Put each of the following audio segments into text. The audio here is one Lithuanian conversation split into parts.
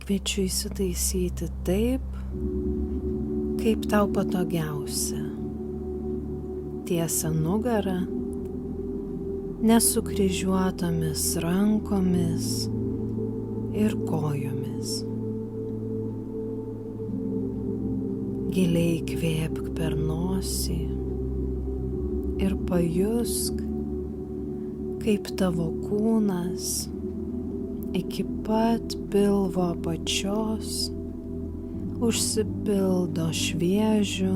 Kviečiu įsitaisyti taip, kaip tau patogiausia. Tiesia nugarą, nesukryžiuotomis rankomis ir kojomis. Giliai įkvėpk per nosį ir pajusk, kaip tavo kūnas iki pat pilvo apačios užsipildo šviežiu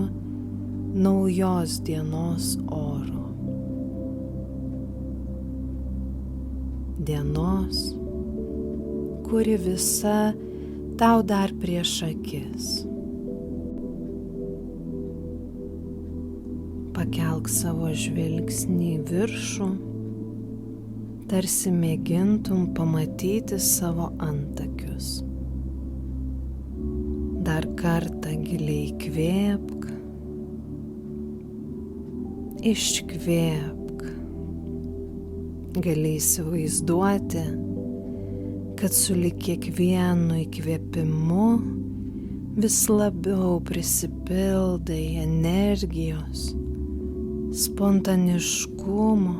naujos dienos oru. Dienos, kuri visa tau dar prieš akis. Pakelk savo žvilgsnį į viršų, tarsi mėgintum pamatyti savo antakius. Dar kartą giliai įkvėpk, iškvėpk. Gali įsivaizduoti, kad sulig kiekvienu įkvėpimu vis labiau prisipildai energijos, spontaniškumo,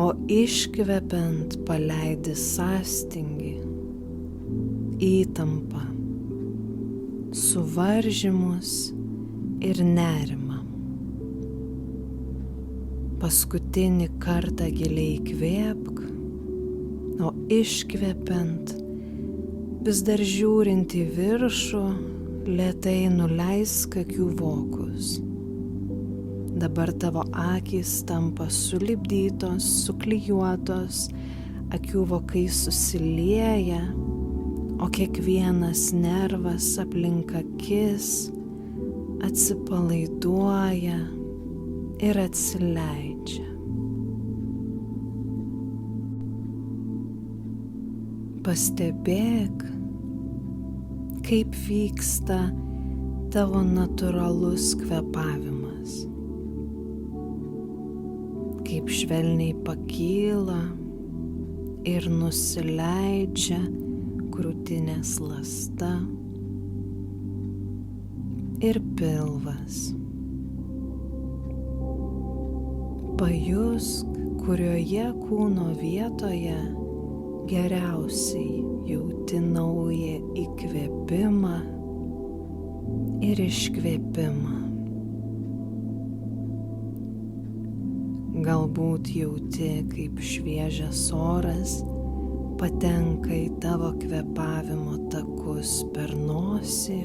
o iškvepiant paleidi sąstingį, įtampą, suvaržymus ir nerimą. Paskutinį kartą giliai įkvėpk, o iškvepiant, vis dar žiūrint į viršų, lėtai nuleisk akių vokus. Dabar tavo akys tampa sulipdytos, suklijuotos, akių vokai susilieja, o kiekvienas nervas aplink akis atsipalaiduoja ir atsileidžia. Pastebėk, kaip vyksta tavo natūralus kvėpavimas. Kaip švelniai pakyla ir nusileidžia krūtinės ląsta ir pilvas. Pajusk, kurioje kūno vietoje geriausiai jauti naują įkvėpimą ir iškvėpimą. Galbūt jauti, kaip šviežias oras patenka į tavo kvėpavimo takus per nosį,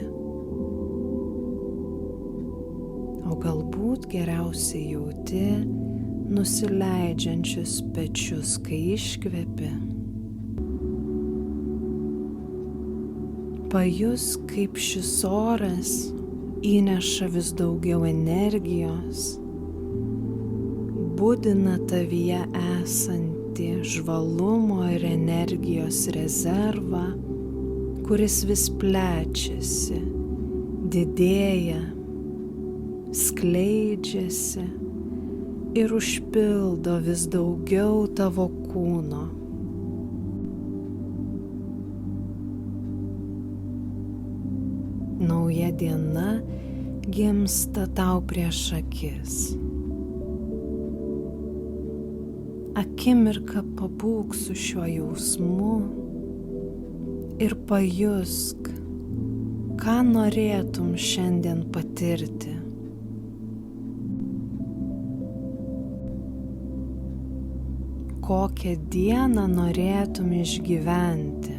o galbūt geriausiai jauti nusileidžiančius pečius, kai iškvepi. Pajusk, kaip šis oras įneša vis daugiau energijos, budina tavyje esantį žvalumo ir energijos rezervą, kuris vis plečiasi, didėja, skleidžiasi ir užpildo vis daugiau tavo kūno. Nauja diena gimsta tau prieš akis. Akimirką pabūk su šiuo jausmu ir pajusk, ką norėtum šiandien patirti. Kokią dieną norėtum išgyventi.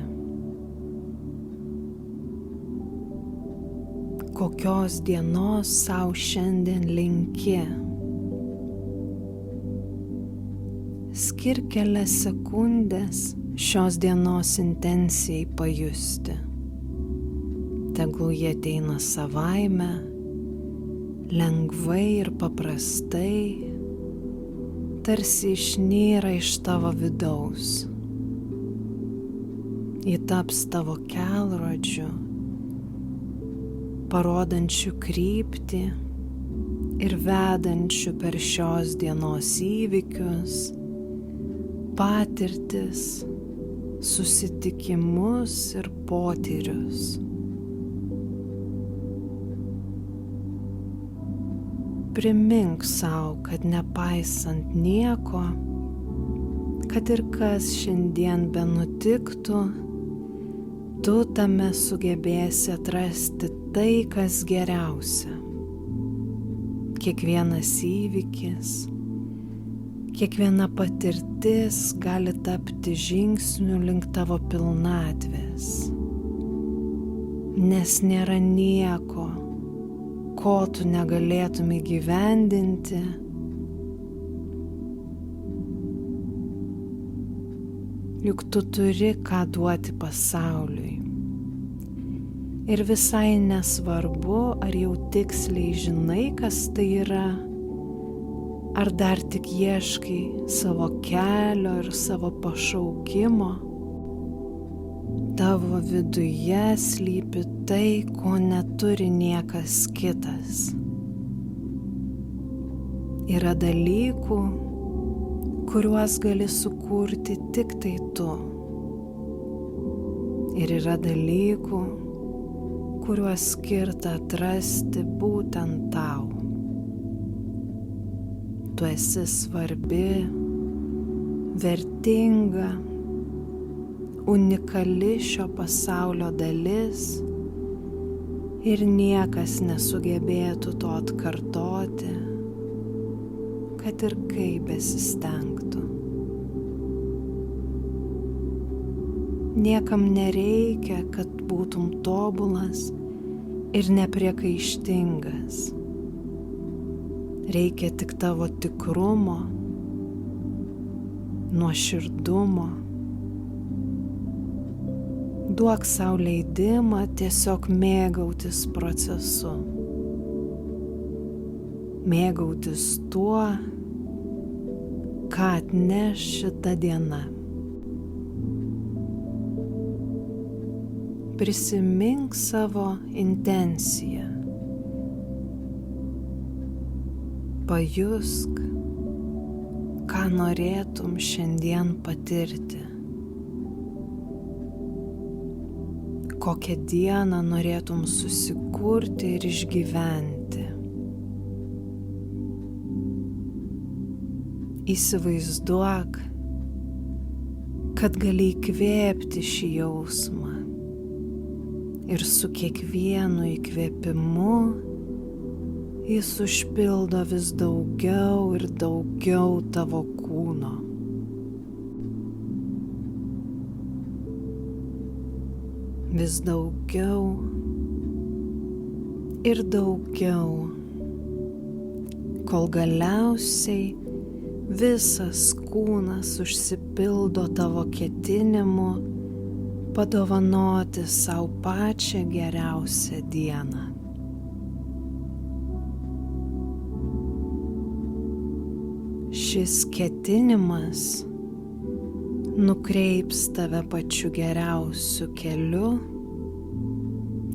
Kokios dienos sau šiandien linki. Skirk kelias sekundės šios dienos intencijai pajusti. Tegul jie ateina savaime, lengvai ir paprastai, tarsi išnyra iš tavo vidaus. Ji taps tavo kelrodžiu, parodančiu kryptį ir vedančiu per šios dienos įvykius, patirtis susitikimus ir potyrius. Primink sau, kad nepaisant nieko, kad ir kas šiandien benutiktų, tu tame sugebėsi atrasti tai, kas geriausia. Kiekvienas įvykis, kiekviena patirtis gali tapti žingsniu link tavo pilnatvės, nes nėra nieko, ko tu negalėtum įgyvendinti, juk tu turi ką duoti pasauliui. Ir visai nesvarbu, ar jau tiksliai žinai, kas tai yra, ar dar tik ieškai savo kelio ir savo pašaukimo. Tavo viduje slypi tai, ko neturi niekas kitas. Yra dalykų, kuriuos gali sukurti tik tai tu. Ir yra dalykų, kuriuos skirta atrasti būtent tau. Tu esi svarbi, vertinga, unikali šio pasaulio dalis ir niekas nesugebėtų to atkartoti, kad ir kaip besistengtų. Niekam nereikia, kad būtum tobulas ir nepriekaištingas. Reikia tik tavo tikrumo, nuoširdumo. Duok sau leidimą tiesiog mėgautis procesu. Mėgautis tuo, ką atneš šita diena. Prisimink savo intenciją. Pajusk, ką norėtum šiandien patirti. Kokią dieną norėtum susikurti ir išgyventi. Įsivaizduok, kad gali įkvėpti šį jausmą ir su kiekvienu įkvėpimu jis užpildo vis daugiau ir daugiau tavo kūno. Vis daugiau ir daugiau, kol galiausiai visas kūnas užsipildo tavo ketinimu padovanoti sau pačią geriausią dieną. Šis ketinimas nukreips tave pačiu geriausiu keliu,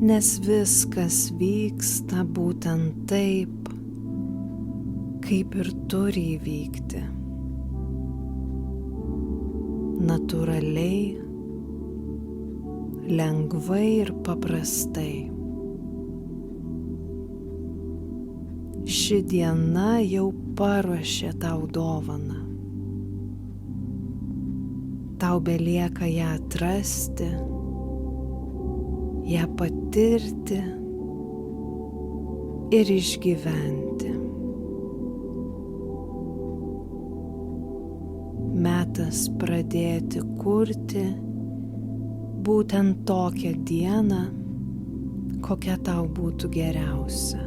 nes viskas vyksta būtent taip, kaip ir turi įvykti. Natūraliai, lengvai ir paprastai. Ši diena jau paruošė tau dovaną. Tau belieka ją atrasti, ją patirti ir išgyventi. Metas pradėti kurti būtent tokią dieną, kokia tau būtų geriausia.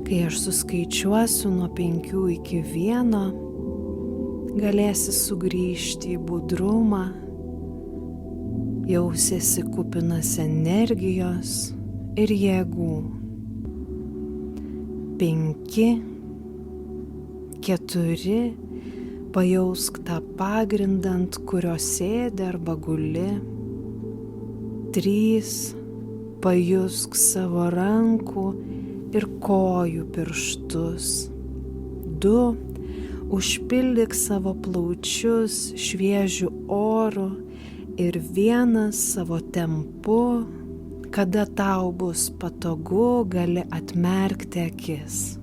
Kai aš suskaičiuosiu nuo 5 iki 1, galėsi sugrįžti į budrumą, jausiesi kupinas energijos ir jėgų. 5, 4, pajausk tą pagrindą, ant kurio sėdi arba guli. 3, pajusk savo rankų ir kojų pirštus. 2, Užpildyk savo plaučius šviežiu oru ir vienas savo tempu, kada tau bus patogu, gali atmerkti akis.